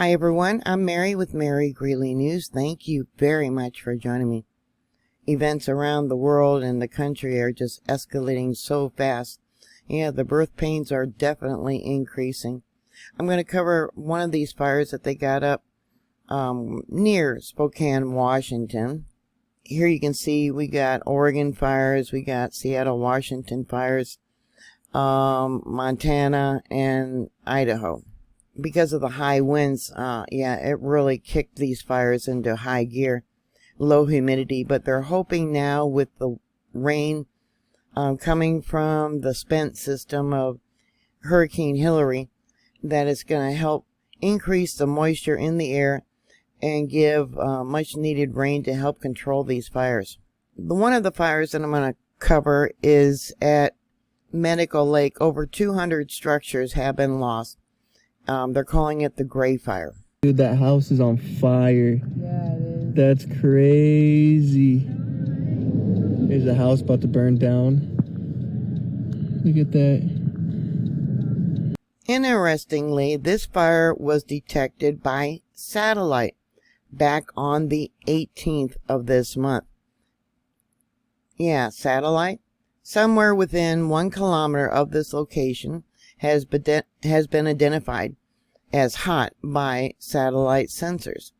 Hi everyone, I'm Mary with Mary Greeley News. Thank you very much for joining me. Events around the world and the country are just escalating so fast. Yeah, the birth pains are definitely increasing. I'm going to cover one of these fires that they got up near Spokane, Washington. Here you can see we got Oregon fires, we got Seattle, Washington fires, Montana, and Idaho. Because of the high winds, it really kicked these fires into high gear, low humidity. But they're hoping now with the rain coming from the spent system of Hurricane Hillary that it's going to help increase the moisture in the air and give much needed rain to help control these fires. One of the fires that I'm going to cover is at Medical Lake. Over 200 structures have been lost. They're calling it the Gray Fire. Dude, that house is on fire. Yeah, it is. That's crazy. There's a house about to burn down. Look at that. Interestingly, this fire was detected by satellite back on the 18th of this month. Yeah, satellite. Somewhere within 1 kilometer of this location has been identified as hot by satellite sensors.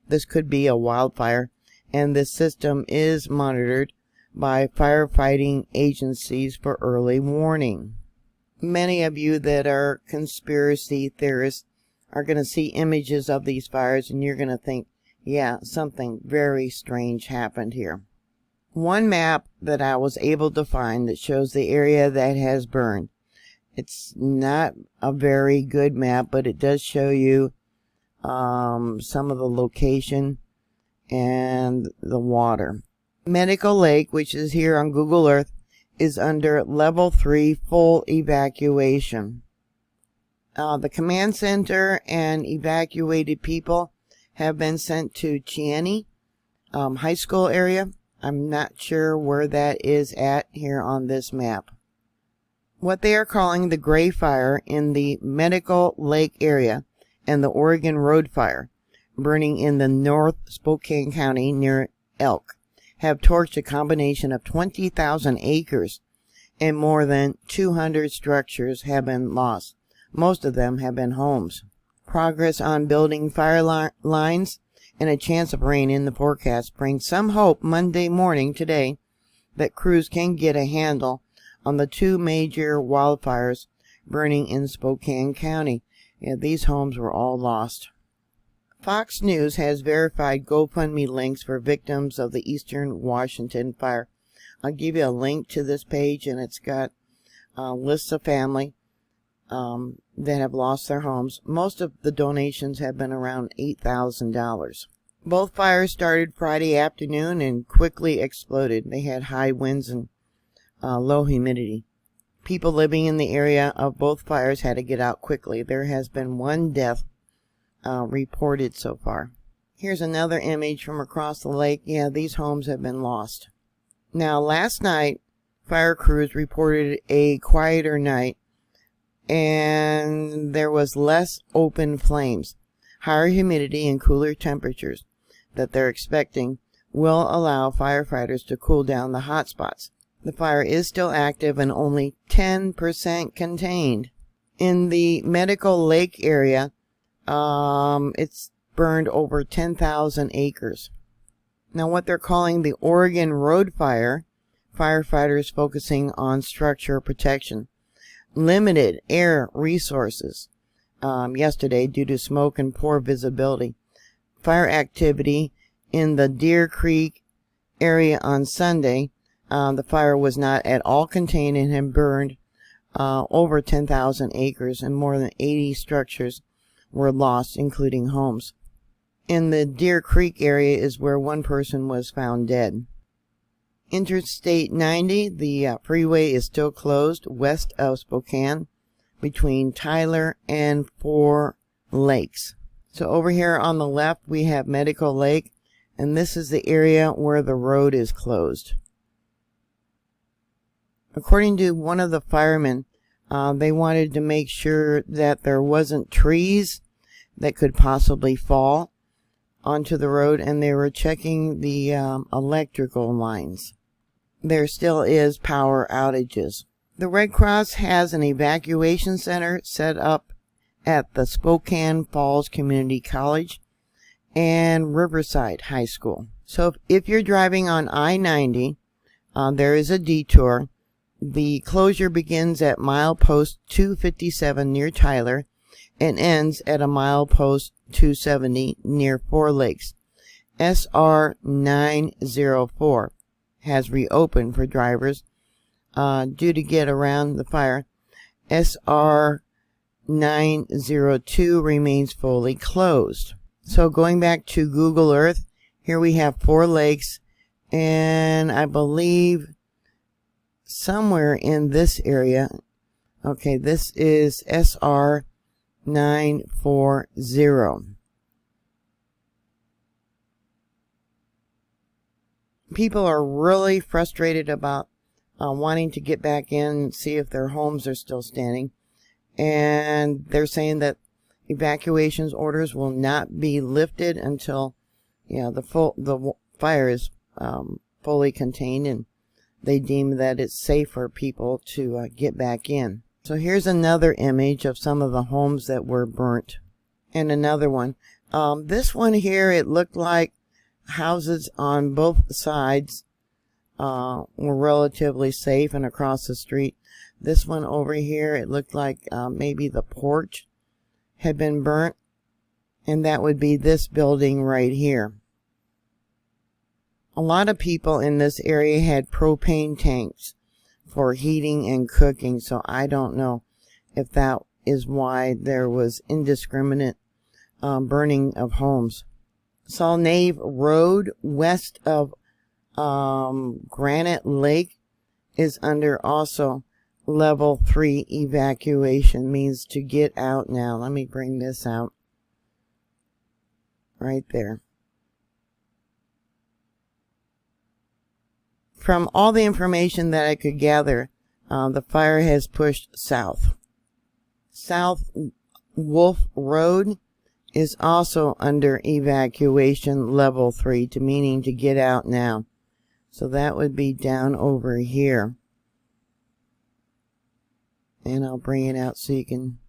This could be a wildfire, and this system is monitored by firefighting agencies for early warning. Many of you that are conspiracy theorists are going to see images of these fires and you're going to think, yeah, something very strange happened here. One map that I was able to find that shows the area that has burned. It's not a very good map, but it does show you some of the location and the water. Medical Lake, which is here on Google Earth, is under level 3 full evacuation. The command center and evacuated people have been sent to Chieni High School area. I'm not sure where that is at here on this map. What they are calling the Gray Fire in the Medical Lake area and the Oregon Road Fire, burning in the North Spokane County near Elk, have torched a combination of 20,000 acres and more than 200 structures have been lost. Most of them have been homes. Progress on building fire lines and a chance of rain in the forecast bring some hope Monday morning today that crews can get a handle on the 2 major wildfires burning in Spokane County. Yeah, these homes were all lost. Fox News has verified GoFundMe links for victims of the Eastern Washington fire. I'll give you a link to this page, and it's got lists of family that have lost their homes. Most of the donations have been around $8,000. Both fires started Friday afternoon and quickly exploded. They had high winds and low humidity. People living in the area of both fires had to get out quickly. There has been 1 death reported so far. Here's another image from across the lake. Yeah, these homes have been lost. Now, last night, fire crews reported a quieter night, and there was less open flames. Higher humidity and cooler temperatures that they're expecting will allow firefighters to cool down the hot spots. The fire is still active and only 10% contained. In the Medical Lake area, it's burned over 10,000 acres. Now, what they're calling the Oregon Road Fire, firefighters focusing on structure protection. Limited air resources yesterday due to smoke and poor visibility. Fire activity in the Deer Creek area on Sunday. The fire was not at all contained and had burned over 10,000 acres, and more than 80 structures were lost, including homes. In the Deer Creek area is where 1 person was found dead. Interstate 90, the freeway is still closed west of Spokane between Tyler and 4 Lakes. So over here on the left we have Medical Lake, and this is the area where the road is closed. According to one of the firemen, they wanted to make sure that there wasn't trees that could possibly fall onto the road, and they were checking the electrical lines. There still is power outages. The Red Cross has an evacuation center set up at the Spokane Falls Community College and Riverside High School. So if you're driving on I-90, there is a detour. The closure begins at milepost 257 near Tyler and ends at a milepost 270 near Four Lakes. SR 904 has reopened for drivers due to get around the fire. SR 902 remains fully closed. So going back to Google Earth, here we have Four Lakes, and I believe somewhere in this area, okay, this is SR 940. People are really frustrated about wanting to get back in and see if their homes are still standing, and they're saying that evacuations orders will not be lifted until the fire is fully contained and they deem that it's safe for people to get back in. So here's another image of some of the homes that were burnt, and another one. This one here, it looked like houses on both sides were relatively safe and across the street. This one over here, it looked like maybe the porch had been burnt, and that would be this building right here. A lot of people in this area had propane tanks for heating and cooking, so I don't know if that is why there was indiscriminate burning of homes. Salnave Road west of Granite Lake is under also level 3 evacuation, means to get out now. Let me bring this out right there. From all the information that I could gather, the fire has pushed south. South Wolf Road is also under evacuation level 3, meaning to get out now. So that would be down over here. And I'll bring it out so you can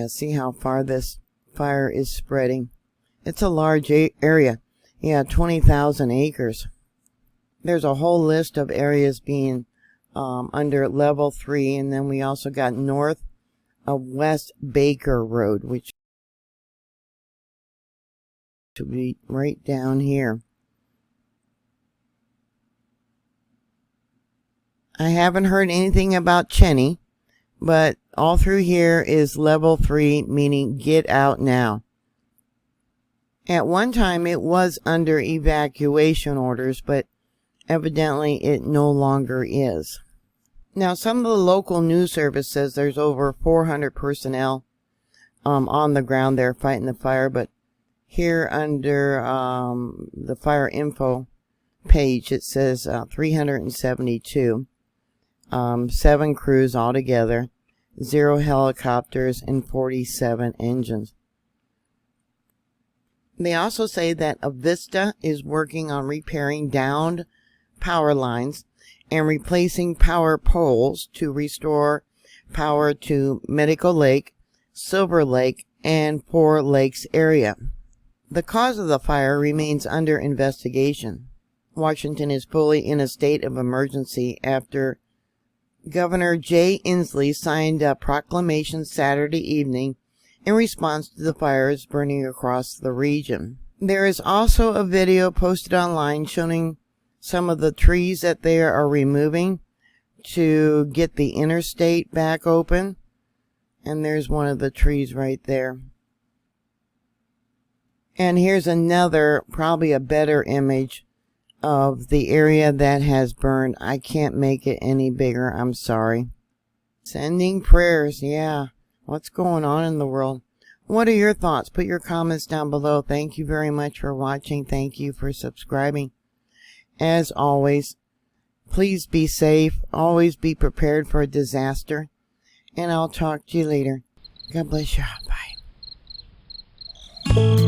see how far this fire is spreading. It's a large area. 20,000 acres. There's a whole list of areas being under level 3, and then we also got north of West Baker Road, which would be right down here. I haven't heard anything about Cheney, but all through here is level 3, meaning get out now. At one time, it was under evacuation orders, but evidently it no longer is. Now, some of the local news service says there's over 400 personnel on the ground there fighting the fire, but here under the fire info page, it says 372, 7 crews altogether, 0 helicopters, and 47 engines. They also say that Avista is working on repairing downed power lines and replacing power poles to restore power to Medical Lake, Silver Lake, and Four Lakes area. The cause of the fire remains under investigation. Washington is fully in a state of emergency after Governor Jay Inslee signed a proclamation Saturday evening in response to the fires burning across the region. There is also a video posted online showing some of the trees that they are removing to get the interstate back open. And there's one of the trees right there. And here's another, probably a better image of the area that has burned. I can't make it any bigger. I'm sorry. Sending prayers. Yeah. What's going on in the world? What are your thoughts? Put your comments down below. Thank you very much for watching. Thank you for subscribing. As always, please be safe. Always be prepared for a disaster. And I'll talk to you later. God bless you. Bye.